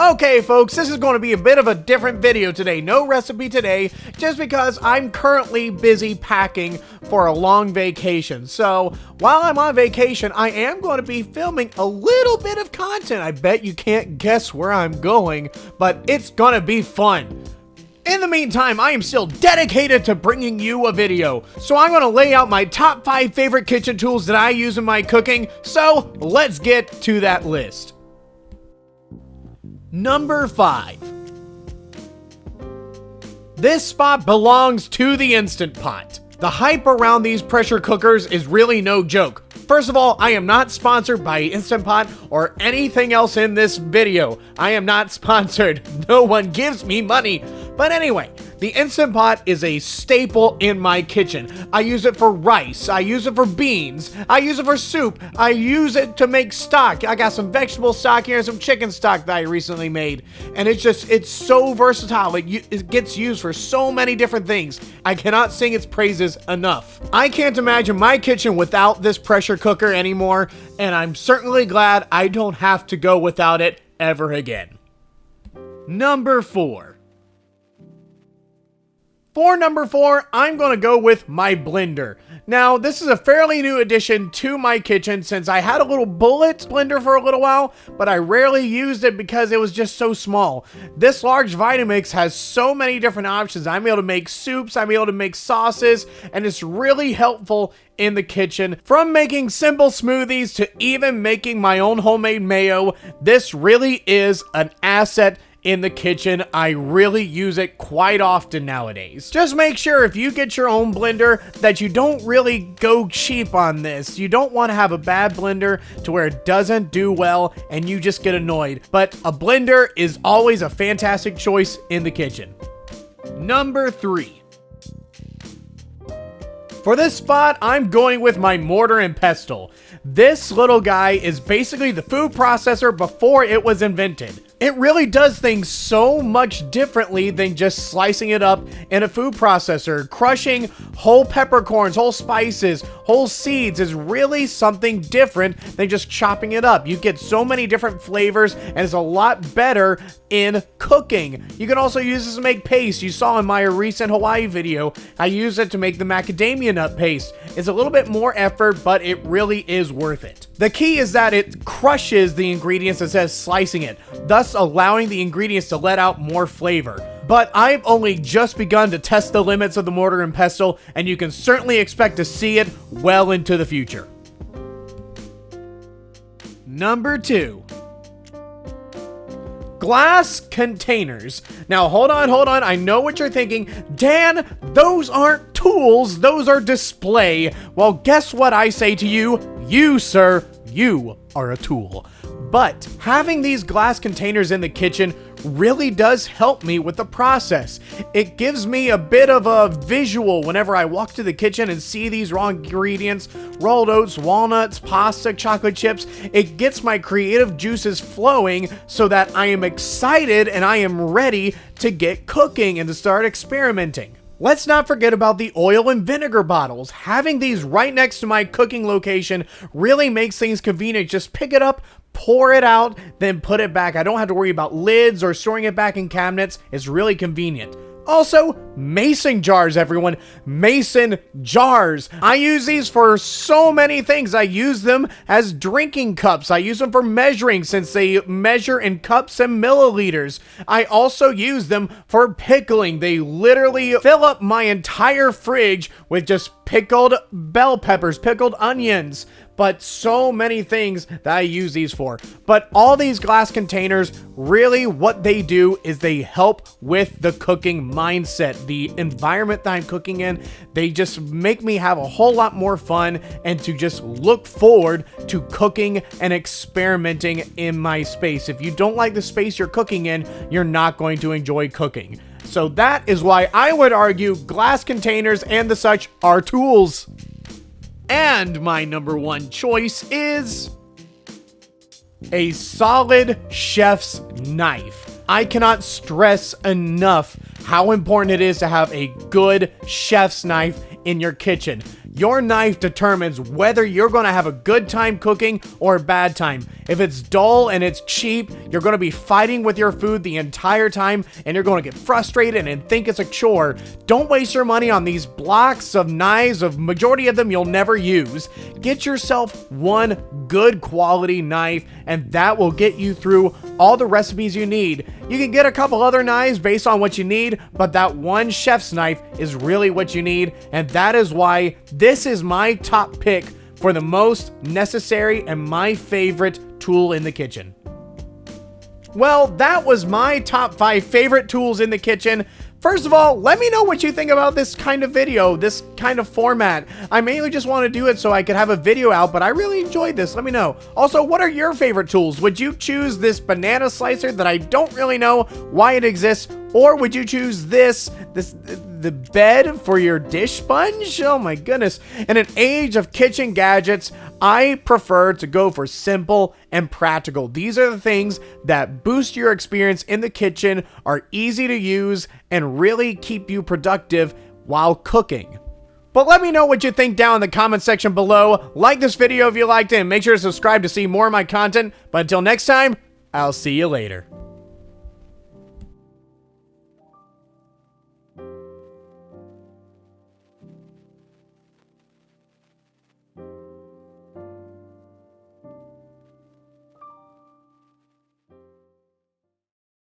Okay folks, this is going to be a bit of a different video today. No recipe today, just because I'm currently busy packing for a long vacation. So while I'm on vacation, I am going to be filming a little bit of content. I bet you can't guess where I'm going, but it's going to be fun. In the meantime, I am still dedicated to bringing you a video. So I'm going to lay out my top 5 favorite kitchen tools that I use in my cooking. So let's get to that list. Number 5. This spot belongs to the Instant Pot. The hype around these pressure cookers is really no joke. First of all, I am not sponsored by Instant Pot or anything else in this video. I am not sponsored. No one gives me money. But anyway, the Instant Pot is a staple in my kitchen. I use it for rice, I use it for beans, I use it for soup, I use it to make stock. I got some vegetable stock here and some chicken stock that I recently made. And it's so versatile. It gets used for so many different things. I cannot sing its praises enough. I can't imagine my kitchen without this pressure cooker anymore, and I'm certainly glad I don't have to go without it ever again. Number 4. For number 4, I'm going to go with my blender. Now, this is a fairly new addition to my kitchen since I had a little bullet blender for a little while, but I rarely used it because it was just so small. This large Vitamix has so many different options. I'm able to make soups, I'm able to make sauces, and it's really helpful in the kitchen. From making simple smoothies to even making my own homemade mayo, this really is an asset in the kitchen. I really use it quite often nowadays. Just make sure if you get your own blender that you don't really go cheap on this. You don't want to have a bad blender to where it doesn't do well and you just get annoyed. But a blender is always a fantastic choice in the kitchen. Number 3. For this spot, I'm going with my mortar and pestle. This little guy is basically the food processor before it was invented. It really does things so much differently than just slicing it up in a food processor. Crushing whole peppercorns, whole spices, whole seeds is really something different than just chopping it up. You get so many different flavors and it's a lot better in cooking. You can also use this to make paste. You saw in my recent Hawaii video, I use it to make the macadamia nut paste. It's a little bit more effort, but it really is worth it. The key is that it crushes the ingredients instead of slicing it, thus allowing the ingredients to let out more flavor. But I've only just begun to test the limits of the mortar and pestle, and you can certainly expect to see it well into the future. Number 2. Glass containers. Now hold on, I know what you're thinking. Dan, those aren't tools, those are display. Well, guess what I say to you? You, sir, you are a tool. But having these glass containers in the kitchen really does help me with the process. It gives me a bit of a visual whenever I walk to the kitchen and see these raw ingredients, rolled oats, walnuts, pasta, chocolate chips. It gets my creative juices flowing so that I am excited and I am ready to get cooking and to start experimenting. Let's not forget about the oil and vinegar bottles. Having these right next to my cooking location really makes things convenient. Just pick it up, pour it out, then put it back. I don't have to worry about lids or storing it back in cabinets. It's really convenient. Also, mason jars, everyone. Mason jars. I use these for so many things. I use them as drinking cups. I use them for measuring since they measure in cups and milliliters. I also use them for pickling. They literally fill up my entire fridge with just pickled bell peppers, pickled onions, but so many things that I use these for. But all these glass containers, really what they do is they help with the cooking mindset, the environment that I'm cooking in. They just make me have a whole lot more fun and to just look forward to cooking and experimenting in my space. If you don't like the space you're cooking in, you're not going to enjoy cooking. So that is why I would argue glass containers and the such are tools. And my number 1 choice is a solid chef's knife. I cannot stress enough how important it is to have a good chef's knife in your kitchen. Your knife determines whether you're going to have a good time cooking or a bad time. If it's dull and it's cheap, you're going to be fighting with your food the entire time and you're going to get frustrated and think it's a chore. Don't waste your money on these blocks of knives, of majority of them you'll never use. Get yourself one good quality knife and that will get you through all the recipes you need. You can get a couple other knives based on what you need, but that one chef's knife is really what you need, and that is why this is my top pick for the most necessary and my favorite tool in the kitchen. Well, that was my top 5 favorite tools in the kitchen. First of all, let me know what you think about this kind of video, this kind of format. I mainly just want to do it so I could have a video out, but I really enjoyed this. Let me know. Also, what are your favorite tools? Would you choose this banana slicer that I don't really know why it exists? Or would you choose the bed for your dish sponge? Oh my goodness. In an age of kitchen gadgets, I prefer to go for simple and practical. These are the things that boost your experience in the kitchen, are easy to use, and really keep you productive while cooking. But let me know what you think down in the comment section below. Like this video if you liked it, and make sure to subscribe to see more of my content. But until next time, I'll see you later.